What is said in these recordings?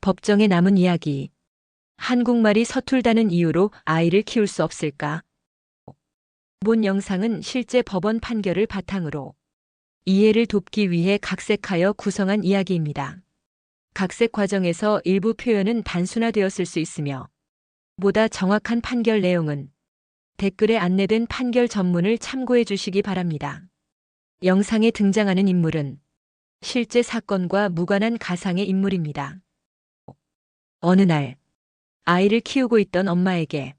법정에 남은 이야기. 한국말이 서툴다는 이유로 아이를 키울 수 없을까? 본 영상은 실제 법원 판결을 바탕으로 이해를 돕기 위해 각색하여 구성한 이야기입니다. 각색 과정에서 일부 표현은 단순화되었을 수 있으며 보다 정확한 판결 내용은 댓글에 안내된 판결 전문을 참고해 주시기 바랍니다. 영상에 등장하는 인물은 실제 사건과 무관한 가상의 인물입니다. 어느 날 아이를 키우고 있던 엄마에게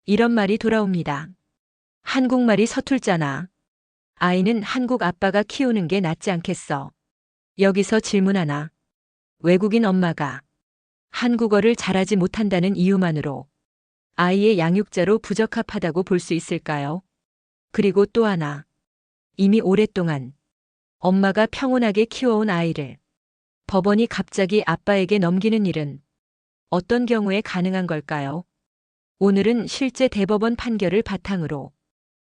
이런 말이 돌아옵니다. 한국말이 서툴잖아. 아이는 한국 아빠가 키우는 게 낫지 않겠어? 여기서 질문 하나. 외국인 엄마가 한국어를 잘하지 못한다는 이유만으로 아이의 양육자로 부적합하다고 볼 수 있을까요? 그리고 또 하나. 이미 오랫동안 엄마가 평온하게 키워온 아이를 법원이 갑자기 아빠에게 넘기는 일은 어떤 경우에 가능한 걸까요? 오늘은 실제 대법원 판결을 바탕으로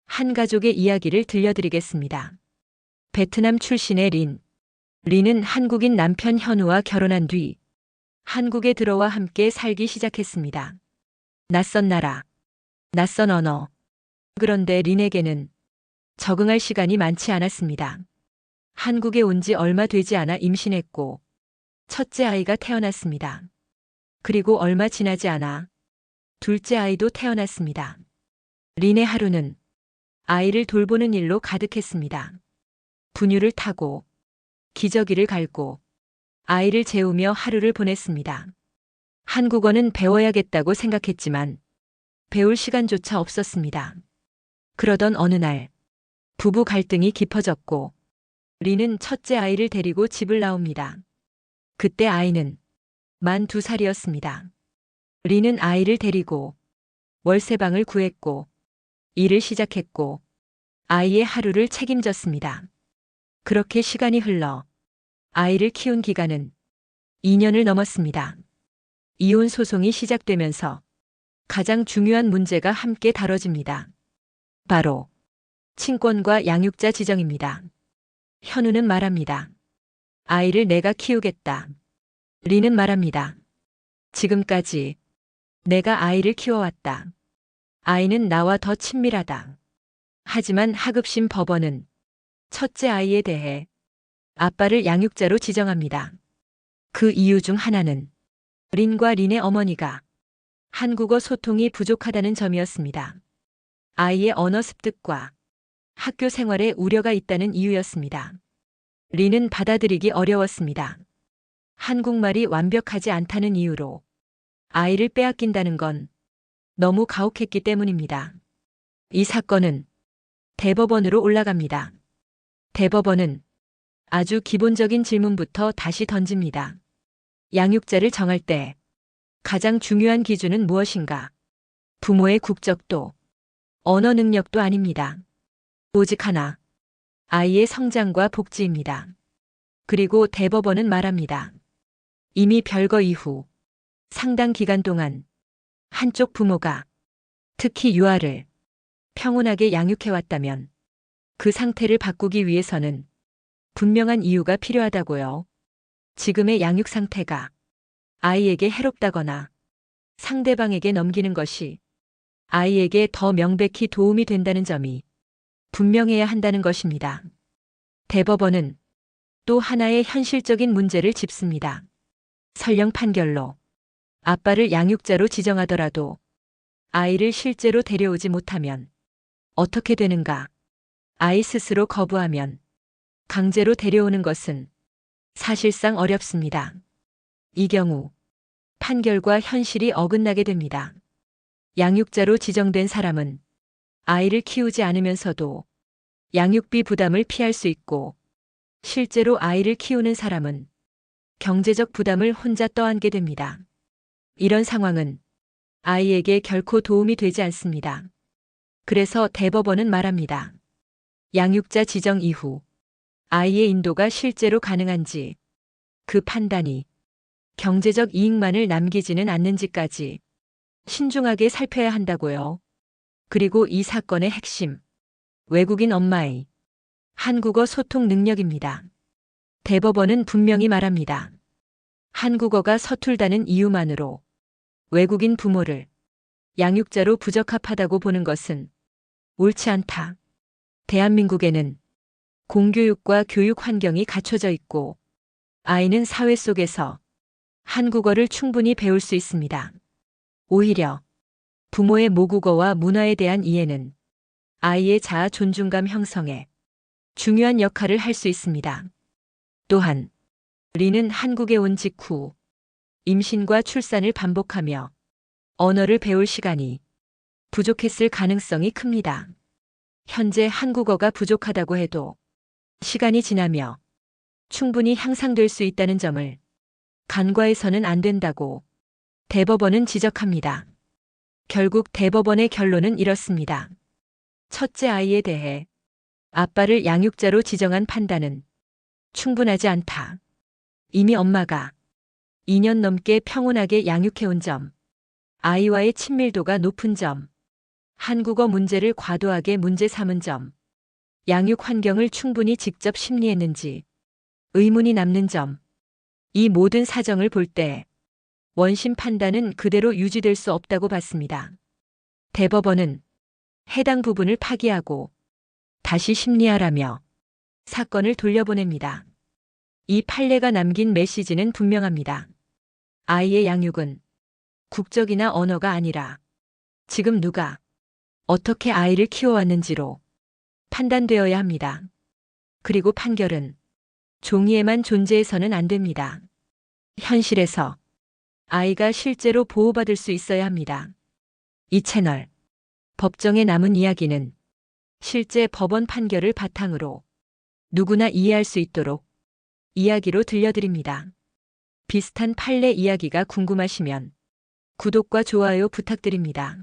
한 가족의 이야기를 들려드리겠습니다. 베트남 출신의 린. 린은 한국인 남편 현우와 결혼한 뒤 한국에 들어와 함께 살기 시작했습니다. 낯선 나라, 낯선 언어. 그런데 린에게는 적응할 시간이 많지 않았습니다. 한국에 온 지 얼마 되지 않아 임신했고 첫째 아이가 태어났습니다. 그리고 얼마 지나지 않아 둘째 아이도 태어났습니다. 린의 하루는 아이를 돌보는 일로 가득했습니다. 분유를 타고 기저귀를 갈고 아이를 재우며 하루를 보냈습니다. 한국어는 배워야겠다고 생각했지만 배울 시간조차 없었습니다. 그러던 어느 날 부부 갈등이 깊어졌고 린은 첫째 아이를 데리고 집을 나옵니다. 그때 아이는 만 2살이었습니다. 린은 아이를 데리고 월세방을 구했고 일을 시작했고 아이의 하루를 책임졌습니다. 그렇게 시간이 흘러 아이를 키운 기간은 2년을 넘었습니다. 이혼 소송이 시작되면서 가장 중요한 문제가 함께 다뤄집니다. 바로 친권과 양육자 지정입니다. 현우는 말합니다. 아이를 내가 키우겠다. 린은 말합니다. 지금까지 내가 아이를 키워왔다. 아이는 나와 더 친밀하다. 하지만 하급심 법원은 첫째 아이에 대해 아빠를 양육자로 지정합니다. 그 이유 중 하나는 린과 린의 어머니가 한국어 소통이 부족하다는 점이었습니다. 아이의 언어 습득과 학교 생활에 우려가 있다는 이유였습니다. 린은 받아들이기 어려웠습니다. 한국말이 완벽하지 않다는 이유로 아이를 빼앗긴다는 건 너무 가혹했기 때문입니다. 이 사건은 대법원으로 올라갑니다. 대법원은 아주 기본적인 질문부터 다시 던집니다. 양육자를 정할 때 가장 중요한 기준은 무엇인가? 부모의 국적도, 언어 능력도 아닙니다. 오직 하나, 아이의 성장과 복지입니다. 그리고 대법원은 말합니다. 이미 별거 이후 상당 기간 동안 한쪽 부모가 특히 유아를 평온하게 양육해왔다면 그 상태를 바꾸기 위해서는 분명한 이유가 필요하다고요. 지금의 양육 상태가 아이에게 해롭다거나 상대방에게 넘기는 것이 아이에게 더 명백히 도움이 된다는 점이 분명해야 한다는 것입니다. 대법원은 또 하나의 현실적인 문제를 짚습니다. 설령 판결로 아빠를 양육자로 지정하더라도 아이를 실제로 데려오지 못하면 어떻게 되는가? 아이 스스로 거부하면 강제로 데려오는 것은 사실상 어렵습니다. 이 경우 판결과 현실이 어긋나게 됩니다. 양육자로 지정된 사람은 아이를 키우지 않으면서도 양육비 부담을 피할 수 있고 실제로 아이를 키우는 사람은 경제적 부담을 혼자 떠안게 됩니다. 이런 상황은 아이에게 결코 도움이 되지 않습니다. 그래서 대법원은 말합니다. 양육자 지정 이후 아이의 인도가 실제로 가능한지, 그 판단이 경제적 이익만을 남기지는 않는지까지 신중하게 살펴야 한다고요. 그리고 이 사건의 핵심, 외국인 엄마의 한국어 소통 능력입니다. 대법원은 분명히 말합니다. 한국어가 서툴다는 이유만으로 외국인 부모를 양육자로 부적합하다고 보는 것은 옳지 않다. 대한민국에는 공교육과 교육 환경이 갖춰져 있고 아이는 사회 속에서 한국어를 충분히 배울 수 있습니다. 오히려 부모의 모국어와 문화에 대한 이해는 아이의 자아 존중감 형성에 중요한 역할을 할 수 있습니다. 또한 리는 한국에 온 직후 임신과 출산을 반복하며 언어를 배울 시간이 부족했을 가능성이 큽니다. 현재 한국어가 부족하다고 해도 시간이 지나며 충분히 향상될 수 있다는 점을 간과해서는 안 된다고 대법원은 지적합니다. 결국 대법원의 결론은 이렇습니다. 첫째 아이에 대해 아빠를 양육자로 지정한 판단은 충분하지 않다. 이미 엄마가 2년 넘게 평온하게 양육해온 점, 아이와의 친밀도가 높은 점, 한국어 문제를 과도하게 문제 삼은 점, 양육 환경을 충분히 직접 심리했는지 의문이 남는 점, 이 모든 사정을 볼 때 원심 판단은 그대로 유지될 수 없다고 봤습니다. 대법원은 해당 부분을 파기하고 다시 심리하라며 사건을 돌려보냅니다. 이 판례가 남긴 메시지는 분명합니다. 아이의 양육은 국적이나 언어가 아니라 지금 누가 어떻게 아이를 키워왔는지로 판단되어야 합니다. 그리고 판결은 종이에만 존재해서는 안 됩니다. 현실에서 아이가 실제로 보호받을 수 있어야 합니다. 이 채널 법정에 남은 이야기는 실제 법원 판결을 바탕으로 누구나 이해할 수 있도록 이야기로 들려드립니다. 비슷한 판례 이야기가 궁금하시면 구독과 좋아요 부탁드립니다.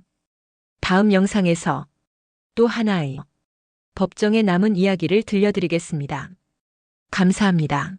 다음 영상에서 또 하나의 법정에 남은 이야기를 들려드리겠습니다. 감사합니다.